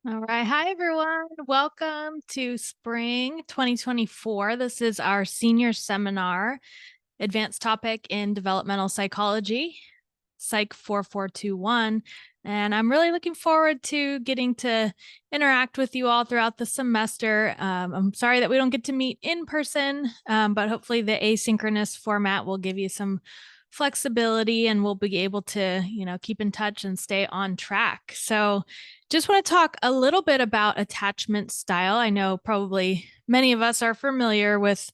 All right. Hi, everyone. Welcome to Spring 2024. This is our senior seminar, Advanced Topic in Developmental Psychology, Psych 4421. And I'm really looking forward to getting to interact with you all throughout the semester. I'm sorry that we don't get to meet in person, but hopefully the asynchronous format will give you some flexibility and we'll be able to, keep in touch and stay on track. So, just want to talk a little bit about attachment style. I know probably many of us are familiar with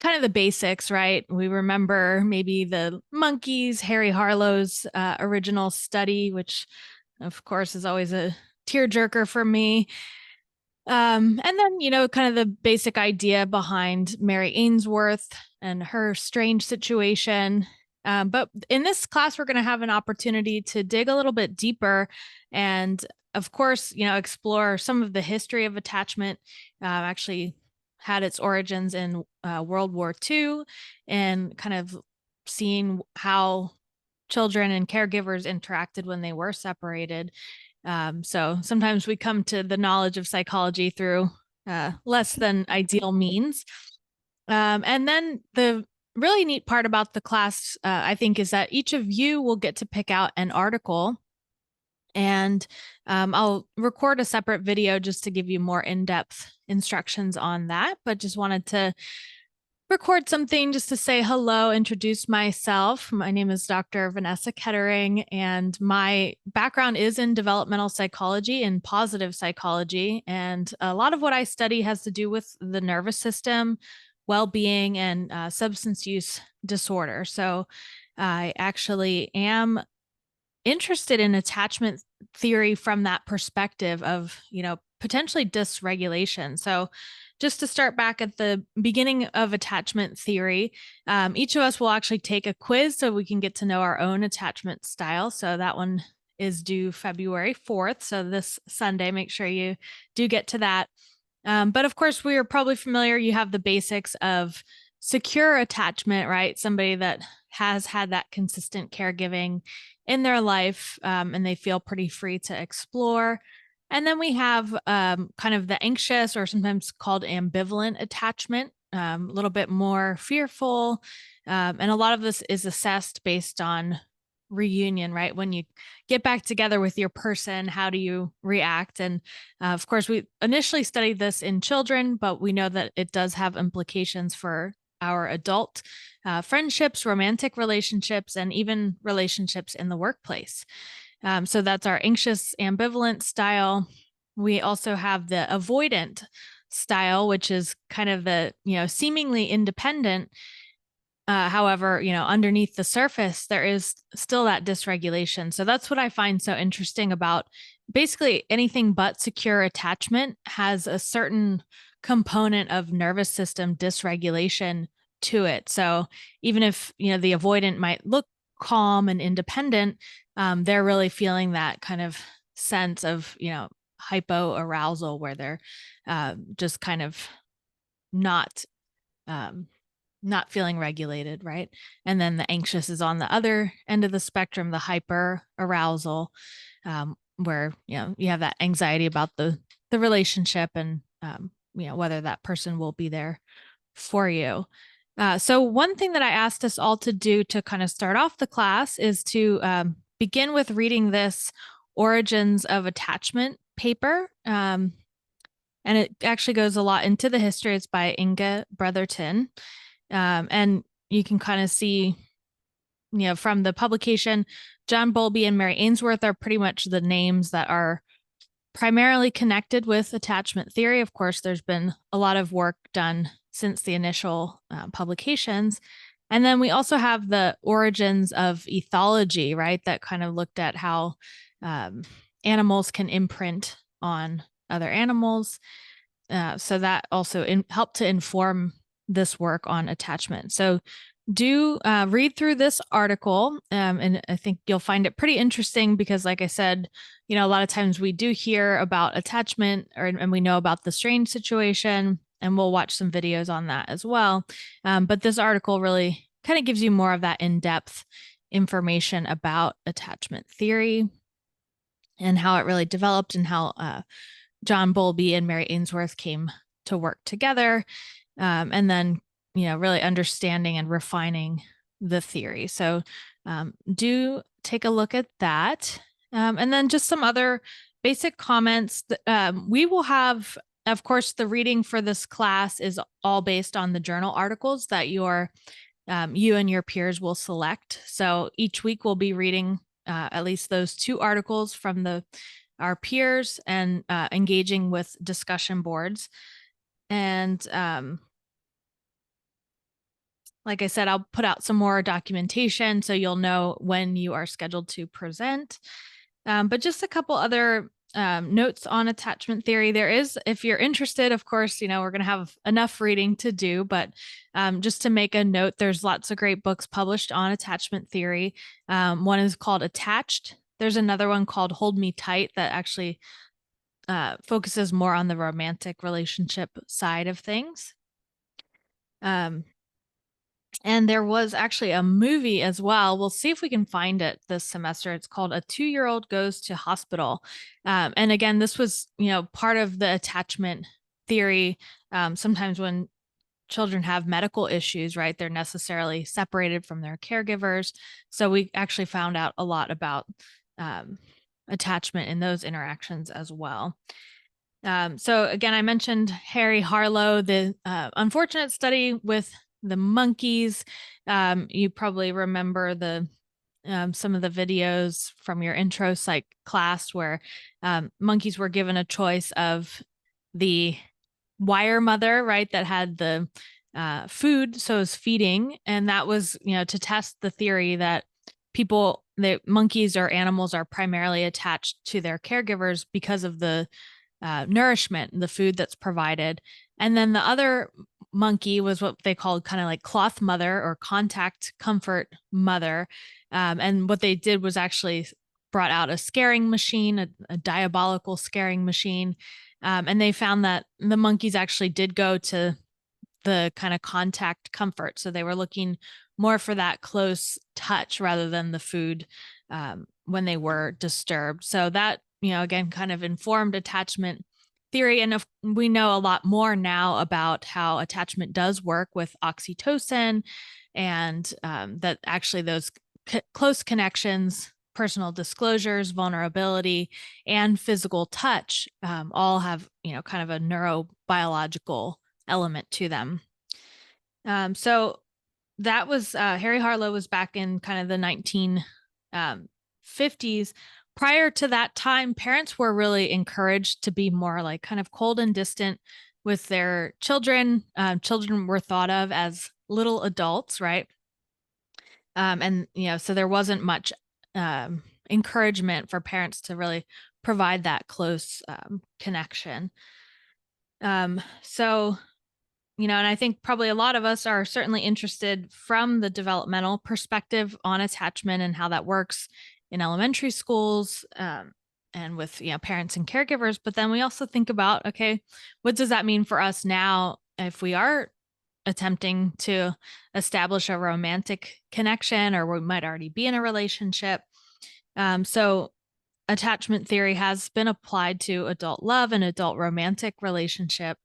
kind of the basics, right? We remember maybe the monkeys, Harry Harlow's original study, which of course is always a tearjerker for me. And then, kind of the basic idea behind Mary Ainsworth and her strange situation. But in this class, we're going to have an opportunity to dig a little bit deeper and, of course, explore some of the history of attachment. Actually, had its origins in World War II and kind of seeing how children and caregivers interacted when they were separated. So sometimes we come to the knowledge of psychology through less than ideal means. And then the really neat part about the class, I think, is that each of you will get to pick out an article. And I'll record a separate video just to give you more in-depth instructions on that. But just wanted to record something just to say hello, introduce myself. My name is Dr. Vanessa Kettering, and my background is in developmental psychology and positive psychology. And a lot of what I study has to do with the nervous system, well being, and substance use disorder. So I actually am interested in attachment theory from that perspective of, potentially dysregulation. So, just to start back at the beginning of attachment theory, each of us will actually take a quiz so we can get to know our own attachment style. So, that one is due February 4th. So, this Sunday, make sure you do get to that. But of course, we are probably familiar. You have the basics of secure attachment, right? Somebody that has had that consistent caregiving in their life and they feel pretty free to explore. And then we have kind of the anxious or sometimes called ambivalent attachment, a little bit more fearful. And a lot of this is assessed based on reunion, right? When you get back together with your person, how do you react? And of course, we initially studied this in children, but we know that it does have implications for our adult friendships, romantic relationships, and even relationships in the workplace. So that's our anxious ambivalent style. We also have the avoidant style, which is kind of the, seemingly independent. However, underneath the surface, there is still that dysregulation. So that's what I find so interesting about basically anything but secure attachment has a certain component of nervous system dysregulation to it. So even if, the avoidant might look calm and independent, they're really feeling that kind of sense of, hypoarousal where they're just kind of not um, not feeling regulated, right? And then the anxious is on the other end of the spectrum, the hyper arousal, where you have that anxiety about the relationship and whether that person will be there for you. So one thing that I asked us all to do to kind of start off the class is to begin with reading this Origins of Attachment paper. And it actually goes a lot into the history. It's by Inga Brotherton. And you can kind of see, from the publication, John Bowlby and Mary Ainsworth are pretty much the names that are primarily connected with attachment theory. Of course, there's been a lot of work done since the initial publications. And then we also have the origins of ethology, right? That kind of looked at how animals can imprint on other animals. So that also helped to inform this work on attachment. So do read through this article. And I think you'll find it pretty interesting because, like I said, a lot of times we do hear about attachment and we know about the strange situation, and we'll watch some videos on that as well. But this article really kind of gives you more of that in-depth information about attachment theory. and how it really developed, and how John Bowlby and Mary Ainsworth came to work together, and then really understanding and refining the theory. So do take a look at that, and then just some other basic comments. We will have, of course, the reading for this class is all based on the journal articles that you and your peers will select. So each week we'll be reading at least those 2 articles from our peers, and engaging with discussion boards. And like I said, I'll put out some more documentation so you'll know when you are scheduled to present. But just a couple other notes on attachment theory. There is, if you're interested, of course, we're going to have enough reading to do, but just to make a note, there's lots of great books published on attachment theory. One is called Attached. There's another one called Hold Me Tight that actually focuses more on the romantic relationship side of things. And there was actually a movie as well. We'll see if we can find it this semester. It's called A 2-Year-Old Goes to Hospital. And again, this was, part of the attachment theory. Sometimes when children have medical issues, right, they're necessarily separated from their caregivers. So we actually found out a lot about attachment in those interactions as well. So again, I mentioned Harry Harlow, the unfortunate study with the monkeys. You probably remember some of the videos from your intro psych class where monkeys were given a choice of the wire mother, right, that had the food, so it was feeding, and that was, to test the theory that monkeys or animals are primarily attached to their caregivers because of the nourishment, the food that's provided. And then the other monkey was what they called kind of like cloth mother or contact comfort mother. And what they did was actually brought out a scaring machine, a diabolical scaring machine. And they found that the monkeys actually did go to the kind of contact comfort. So they were looking more for that close touch rather than the food when they were disturbed. So that, again, kind of informed attachment theory. And we know a lot more now about how attachment does work with oxytocin, and that actually those close connections, personal disclosures, vulnerability, and physical touch all have, kind of a neurobiological element to them. So that was Harry Harlow was back in kind of the 1950s. Prior to that time, parents were really encouraged to be more like kind of cold and distant with their children. Children were thought of as little adults, right? And so there wasn't much encouragement for parents to really provide that close connection. So and I think probably a lot of us are certainly interested from the developmental perspective on attachment and how that works in elementary schools, and with parents and caregivers. But then we also think about, okay, what does that mean for us now if we are attempting to establish a romantic connection, or we might already be in a relationship? So attachment theory has been applied to adult love and adult romantic relationship.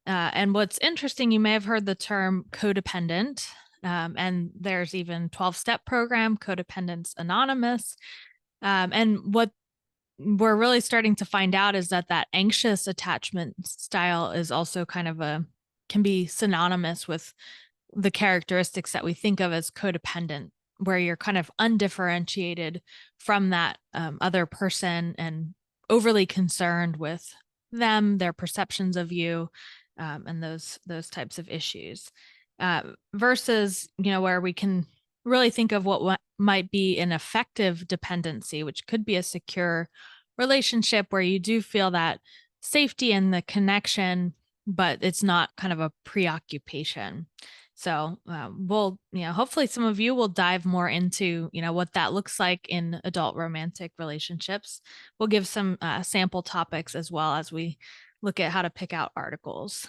And what's interesting, you may have heard the term codependent, and there's even 12-step program, Codependence Anonymous. And what we're really starting to find out is that anxious attachment style is also kind of can be synonymous with the characteristics that we think of as codependent, where you're kind of undifferentiated from that other person and overly concerned with them, their perceptions of you, and those types of issues, versus where we can really think of what might be an effective dependency, which could be a secure relationship where you do feel that safety and the connection, but it's not kind of a preoccupation. So we'll, hopefully some of you will dive more into, what that looks like in adult romantic relationships. We'll give some sample topics as well as we look at how to pick out articles.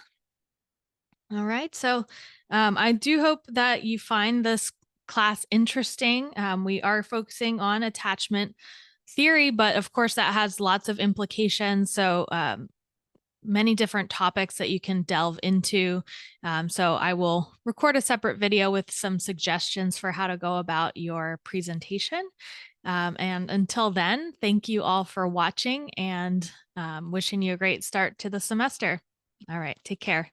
All right. So I do hope that you find this class interesting. We are focusing on attachment theory, but of course that has lots of implications. So many different topics that you can delve into. So I will record a separate video with some suggestions for how to go about your presentation. And until then, thank you all for watching and wishing you a great start to the semester. All right, take care.